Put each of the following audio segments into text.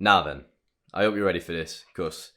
Now then, I hope you're ready for this, because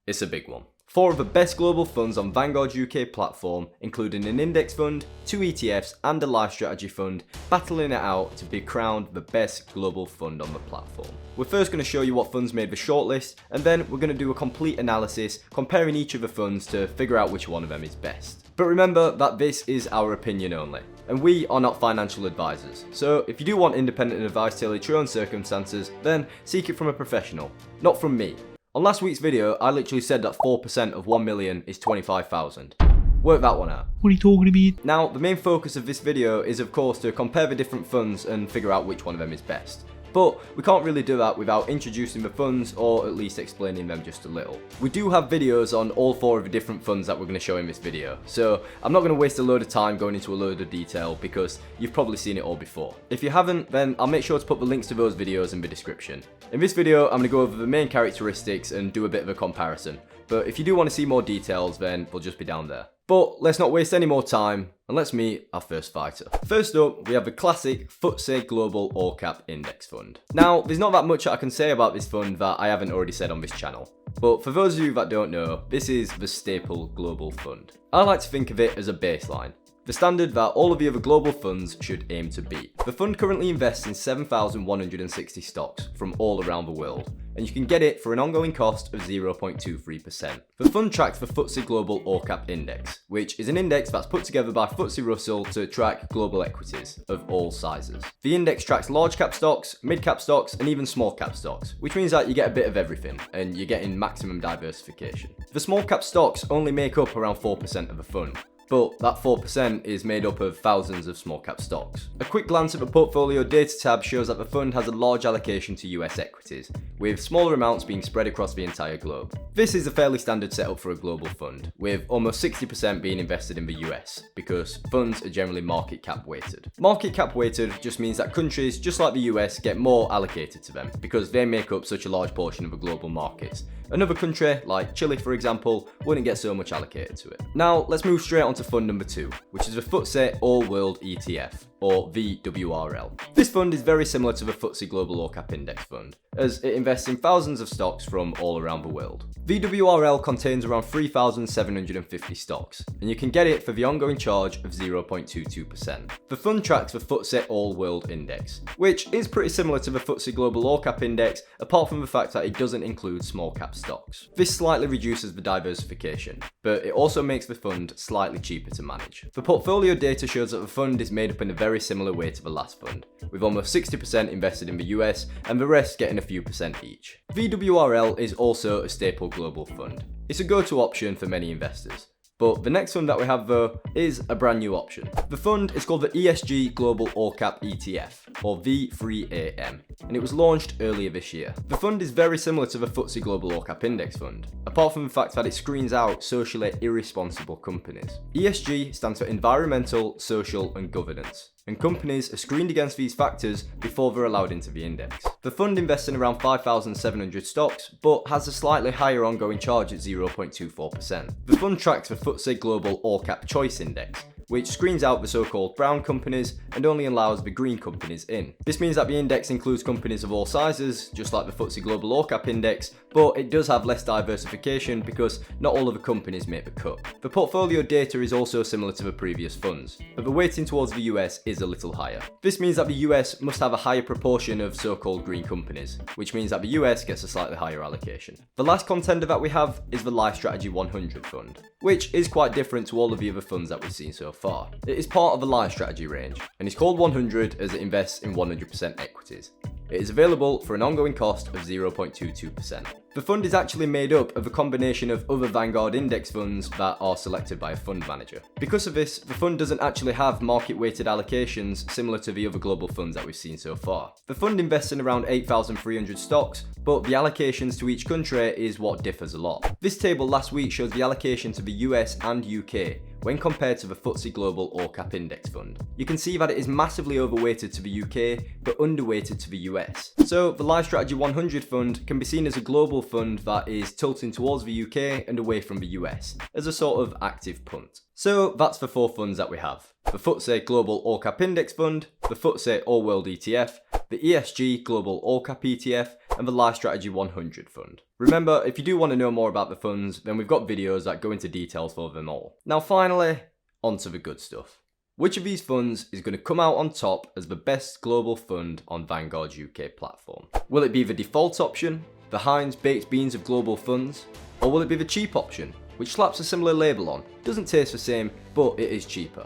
it's a big one. 4 of the best global funds on Vanguard UK platform, including an index fund, 2 ETFs and a LifeStrategy fund, battling it out to be crowned the best global fund on the platform. We're first going to show you what funds made the shortlist, and then we're going to do a complete analysis comparing each of the funds to figure out which one of them is best. But remember that this is our opinion only, and we are not financial advisors, so if you do want independent advice tailored to your own circumstances, then seek it from a professional, not from me. On last week's video, I literally said that 4% of 1 million is 25,000. Work that one out. What are you talking about? Now, the main focus of this video is of course to compare the different funds and figure out which one of them is best. But we can't really do that without introducing the funds or at least explaining them just a little. We do have videos on all 4 of the different funds that we're going to show in this video, so I'm not going to waste a load of time going into a load of detail because you've probably seen it all before. If you haven't, then I'll make sure to put the links to those videos in the description. In this video, I'm going to go over the main characteristics and do a bit of a comparison, but if you do want to see more details, then they'll just be down there. But let's not waste any more time and let's meet our first fighter. First up, we have the classic FTSE Global All Cap Index Fund. Now, there's not that much I can say about this fund that I haven't already said on this channel. But for those of you that don't know, this is the staple global fund. I like to think of it as a baseline, the standard that all of the other global funds should aim to beat. The fund currently invests in 7,160 stocks from all around the world, and you can get it for an ongoing cost of 0.23%. The fund tracks the FTSE Global All Cap Index, which is an index that's put together by FTSE Russell to track global equities of all sizes. The index tracks large cap stocks, mid cap stocks, and even small cap stocks, which means that you get a bit of everything, and you're getting maximum diversification. The small cap stocks only make up around 4% of the fund, but that 4% is made up of thousands of small cap stocks. A quick glance at the portfolio data tab shows that the fund has a large allocation to US equities, with smaller amounts being spread across the entire globe. This is a fairly standard setup for a global fund, with almost 60% being invested in the US, because funds are generally market cap weighted. Market cap weighted just means that countries just like the US get more allocated to them, because they make up such a large portion of the global markets. Another country, like Chile for example, wouldn't get so much allocated to it. Now let's move straight on to fund number 2, which is the FTSE All-World ETF, or VWRL. This fund is very similar to the FTSE Global All Cap Index Fund, as it invests in thousands of stocks from all around the world. VWRL contains around 3,750 stocks, and you can get it for the ongoing charge of 0.22%. The fund tracks the FTSE All-World Index, which is pretty similar to the FTSE Global All Cap Index, apart from the fact that it doesn't include small cap stocks. This slightly reduces the diversification, but it also makes the fund slightly cheaper to manage. The portfolio data shows that the fund is made up in a very similar way to the last fund, with almost 60% invested in the US and the rest getting a few percent each. VWRL is also a staple global fund. It's a go-to option for many investors. But the next fund that we have though is a brand new option. The fund is called the ESG Global All Cap ETF, or V3AM, and it was launched earlier this year. The fund is very similar to the FTSE Global All Cap Index Fund, apart from the fact that it screens out socially irresponsible companies. ESG stands for Environmental, Social and Governance, and companies are screened against these factors before they're allowed into the index. The fund invests in around 5,700 stocks, but has a slightly higher ongoing charge at 0.24%. The fund tracks the FTSE Global All Cap Choice Index, which screens out the so-called brown companies and only allows the green companies in. This means that the index includes companies of all sizes, just like the FTSE Global All Cap Index, but it does have less diversification because not all of the companies make the cut. The portfolio data is also similar to the previous funds, but the weighting towards the US is a little higher. This means that the US must have a higher proportion of so-called green companies, which means that the US gets a slightly higher allocation. The last contender that we have is the LifeStrategy 100 fund, which is quite different to all of the other funds that we've seen so far. It is part of the LifeStrategy range, and is called 100 as it invests in 100% equities. It is available for an ongoing cost of 0.22%. The fund is actually made up of a combination of other Vanguard index funds that are selected by a fund manager. Because of this, the fund doesn't actually have market-weighted allocations similar to the other global funds that we've seen so far. The fund invests in around 8,300 stocks, but the allocations to each country is what differs a lot. This table last week shows the allocation to the US and UK when compared to the FTSE Global All Cap Index Fund. You can see that it is massively overweighted to the UK, but underweighted to the US. So the LifeStrategy 100 fund can be seen as a global fund that is tilting towards the UK and away from the US as a sort of active punt. So that's the 4 funds that we have: the FTSE Global All Cap Index Fund, the FTSE All-World ETF, the ESG Global All Cap ETF, and the LifeStrategy 100 fund. Remember, if you do want to know more about the funds, then we've got videos that go into details for them all. Now finally, onto the good stuff. Which of these funds is going to come out on top as the best global fund on Vanguard UK platform? Will it be the default option, the Heinz baked beans of global funds? Or will it be the cheap option, which slaps a similar label on, doesn't taste the same, but it is cheaper?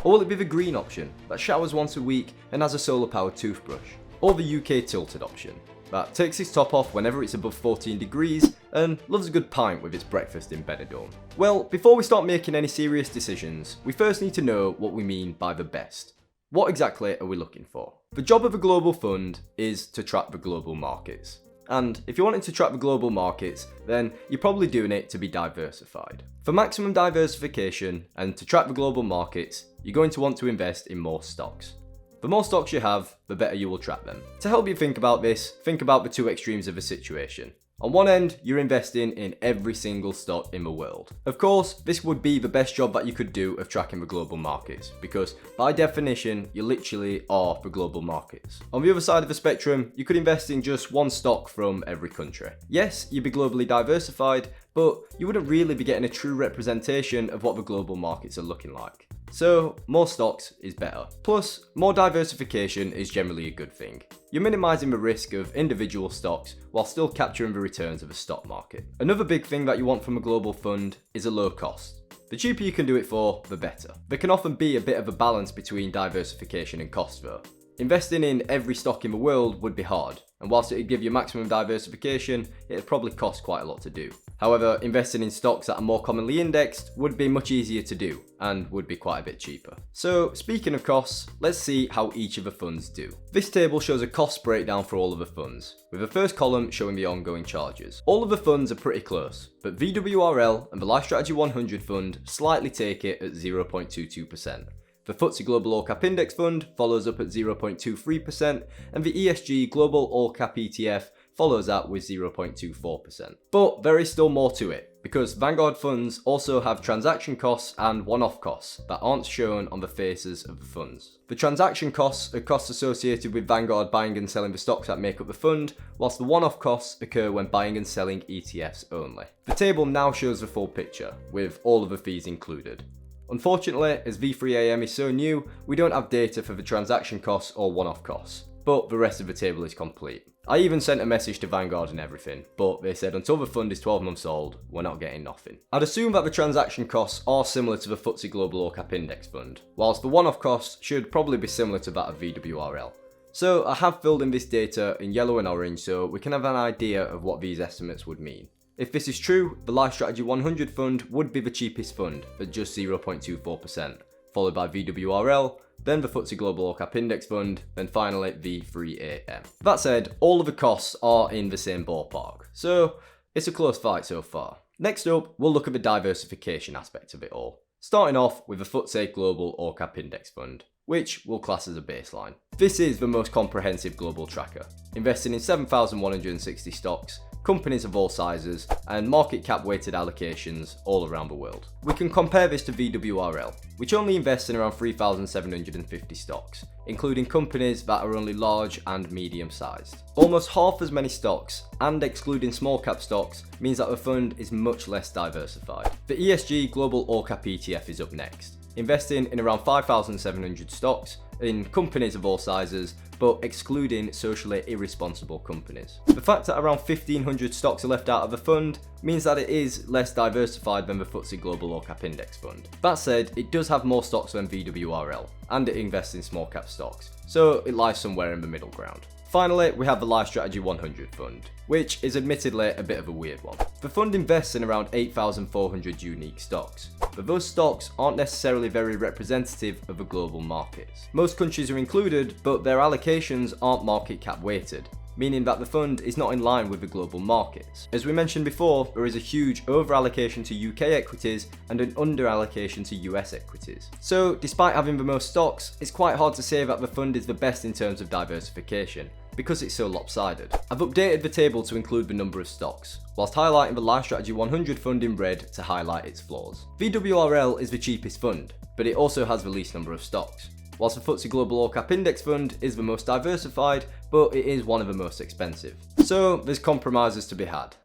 Or will it be the green option, that showers once a week and has a solar powered toothbrush? Or the UK tilted option, that takes its top off whenever it's above 14 degrees and loves a good pint with its breakfast in Benidorm? Well, before we start making any serious decisions, we first need to know what we mean by the best. What exactly are we looking for? The job of a global fund is to track the global markets. And if you're wanting to track the global markets, then you're probably doing it to be diversified. For maximum diversification and to track the global markets, you're going to want to invest in more stocks. The more stocks you have, the better you will track them. To help you think about this, think about the two extremes of a situation. On one end, you're investing in every single stock in the world. Of course, this would be the best job that you could do of tracking the global markets, because by definition, you literally are the global markets. On the other side of the spectrum, you could invest in just one stock from every country. Yes, you'd be globally diversified, but you wouldn't really be getting a true representation of what the global markets are looking like. So, more stocks is better. Plus, more diversification is generally a good thing. You're minimising the risk of individual stocks while still capturing the returns of a stock market. Another big thing that you want from a global fund is a low cost. The cheaper you can do it for, the better. There can often be a bit of a balance between diversification and cost though. Investing in every stock in the world would be hard, and whilst it would give you maximum diversification, it would probably cost quite a lot to do. However, investing in stocks that are more commonly indexed would be much easier to do, and would be quite a bit cheaper. So, speaking of costs, let's see how each of the funds do. This table shows a cost breakdown for all of the funds, with the first column showing the ongoing charges. All of the funds are pretty close, but VWRL and the LifeStrategy 100 fund slightly take it at 0.22%. The FTSE Global All Cap Index Fund follows up at 0.23%, and the ESG Global All Cap ETF follows that with 0.24%. But there is still more to it, because Vanguard funds also have transaction costs and one-off costs that aren't shown on the faces of the funds. The transaction costs are costs associated with Vanguard buying and selling the stocks that make up the fund, whilst the one-off costs occur when buying and selling ETFs only. The table now shows the full picture, with all of the fees included. Unfortunately, as V3AM is so new, we don't have data for the transaction costs or one-off costs, but the rest of the table is complete. I even sent a message to Vanguard and everything, but they said until the fund is 12 months old, we're not getting nothing. I'd assume that the transaction costs are similar to the FTSE Global All Cap Index Fund, whilst the one-off costs should probably be similar to that of VWRL. So I have filled in this data in yellow and orange so we can have an idea of what these estimates would mean. If this is true, the LifeStrategy 100 fund would be the cheapest fund at just 0.24%, followed by VWRL, then the FTSE Global All Cap Index Fund, and finally V3AM. That said, all of the costs are in the same ballpark, so it's a close fight so far. Next up, we'll look at the diversification aspect of it all, starting off with the FTSE Global All Cap Index Fund, which we'll class as a baseline. This is the most comprehensive global tracker, investing in 7,160 stocks, companies of all sizes, and market cap weighted allocations all around the world. We can compare this to VWRL, which only invests in around 3,750 stocks, including companies that are only large and medium sized. Almost half as many stocks, and excluding small cap stocks, means that the fund is much less diversified. The ESG Global All Cap ETF is up next, investing in around 5,700 stocks in companies of all sizes, but excluding socially irresponsible companies. The fact that around 1,500 stocks are left out of the fund means that it is less diversified than the FTSE Global All Cap Index Fund. That said, it does have more stocks than VWRL, and it invests in small cap stocks, so it lies somewhere in the middle ground. Finally, we have the LifeStrategy 100 fund, which is admittedly a bit of a weird one. The fund invests in around 8,400 unique stocks, but those stocks aren't necessarily very representative of the global markets. Most countries are included, but their allocations aren't market cap weighted, meaning that the fund is not in line with the global markets. As we mentioned before, there is a huge over-allocation to UK equities and an under-allocation to US equities. So, despite having the most stocks, it's quite hard to say that the fund is the best in terms of diversification, because it's so lopsided. I've updated the table to include the number of stocks, whilst highlighting the LifeStrategy 100 fund in red to highlight its flaws. VWRL is the cheapest fund, but it also has the least number of stocks, whilst the FTSE Global All Cap Index fund is the most diversified, but it is one of the most expensive. So there's compromises to be had,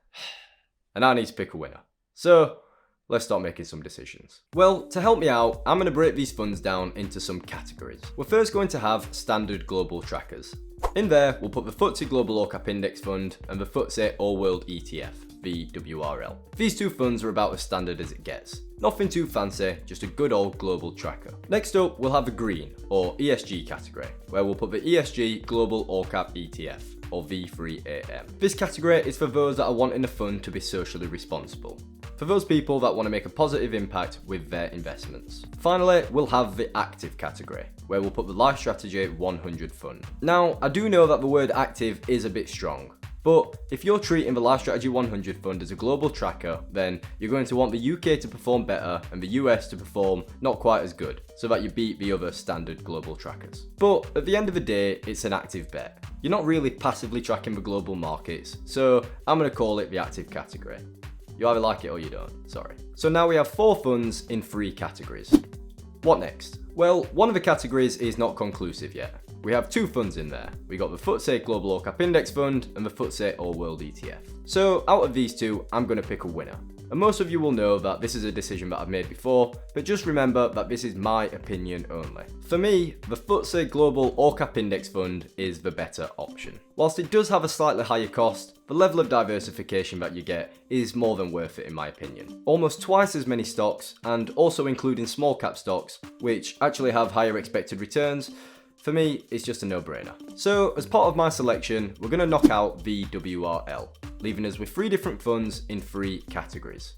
and I need to pick a winner. So let's start making some decisions. Well, to help me out, I'm going to break these funds down into some categories. We're first going to have standard global trackers. In there, we'll put the FTSE Global All Cap Index Fund and the FTSE All-World ETF, VWRL. These two funds are about as standard as it gets. Nothing too fancy, just a good old global tracker. Next up, we'll have a green, or ESG category, where we'll put the ESG Global All Cap ETF, or V3AM. This category is for those that are wanting a fund to be socially responsible, for those people that want to make a positive impact with their investments. Finally, we'll have the active category, where we'll put the LifeStrategy 100 fund. Now, I do know that the word active is a bit strong, but if you're treating the LifeStrategy 100 fund as a global tracker, then you're going to want the UK to perform better and the US to perform not quite as good, so that you beat the other standard global trackers. But at the end of the day, it's an active bet. You're not really passively tracking the global markets, so I'm going to call it the active category. You either like it or you don't, sorry. So now we have 4 funds in 3 categories. What next? Well, one of the categories is not conclusive yet. We have 2 funds in there. We got the FTSE Global All Cap Index Fund and the FTSE All-World ETF. So out of these 2, I'm going to pick a winner. And most of you will know that this is a decision that I've made before, but just remember that this is my opinion only. For me, the FTSE Global All Cap Index Fund is the better option. Whilst it does have a slightly higher cost, the level of diversification that you get is more than worth it in my opinion. Almost twice as many stocks, and also including small cap stocks, which actually have higher expected returns. For me, it's just a no-brainer. So, as part of my selection, we're going to knock out VWRL, leaving us with 3 different funds in 3 categories.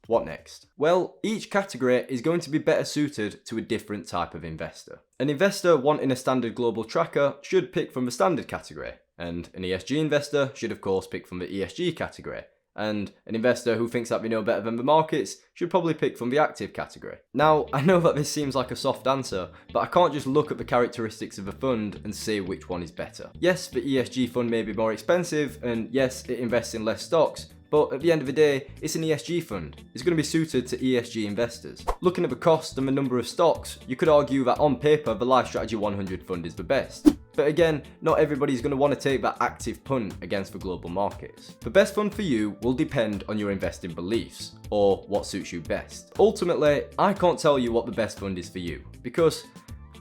What next? Well, each category is going to be better suited to a different type of investor. An investor wanting a standard global tracker should pick from the standard category, and an ESG investor should of course pick from the ESG category. And an investor who thinks that they know better than the markets should probably pick from the active category. Now, I know that this seems like a soft answer, but I can't just look at the characteristics of a fund and say which one is better. Yes, the ESG fund may be more expensive, and yes, it invests in less stocks, but at the end of the day, it's an ESG fund. It's going to be suited to ESG investors. Looking at the cost and the number of stocks, you could argue that on paper, the LifeStrategy 100 fund is the best. But again, not everybody's going to want to take that active punt against the global markets. The best fund for you will depend on your investing beliefs, or what suits you best. Ultimately, I can't tell you what the best fund is for you, because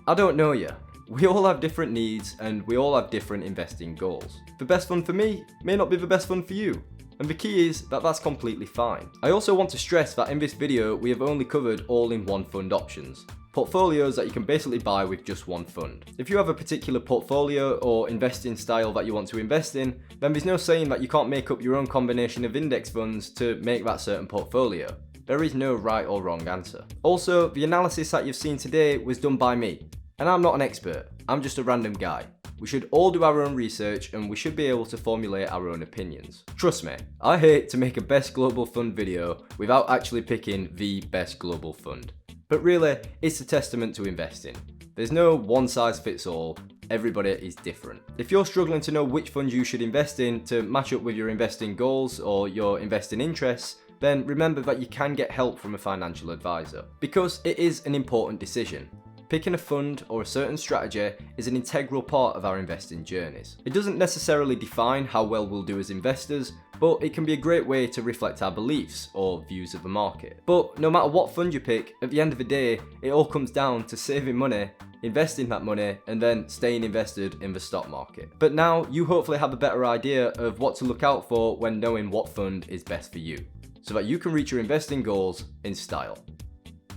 I don't know you. We all have different needs, and we all have different investing goals. The best fund for me may not be the best fund for you. And the key is that that's completely fine. I also want to stress that in this video, we have only covered all-in-one fund options. Portfolios that you can basically buy with just one fund. If you have a particular portfolio or investing style that you want to invest in, then there's no saying that you can't make up your own combination of index funds to make that certain portfolio. There is no right or wrong answer. Also, the analysis that you've seen today was done by me, and I'm not an expert, I'm just a random guy. We should all do our own research and we should be able to formulate our own opinions. Trust me, I hate to make a best global fund video without actually picking the best global fund. But really, it's a testament to investing. There's no one size fits all, everybody is different. If you're struggling to know which fund you should invest in to match up with your investing goals or your investing interests, then remember that you can get help from a financial advisor. Because it is an important decision. Picking a fund or a certain strategy is an integral part of our investing journeys. It doesn't necessarily define how well we'll do as investors, but it can be a great way to reflect our beliefs or views of the market. But no matter what fund you pick, at the end of the day, it all comes down to saving money, investing that money, and then staying invested in the stock market. But now you hopefully have a better idea of what to look out for when knowing what fund is best for you, so that you can reach your investing goals in style.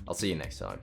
I'll see you next time.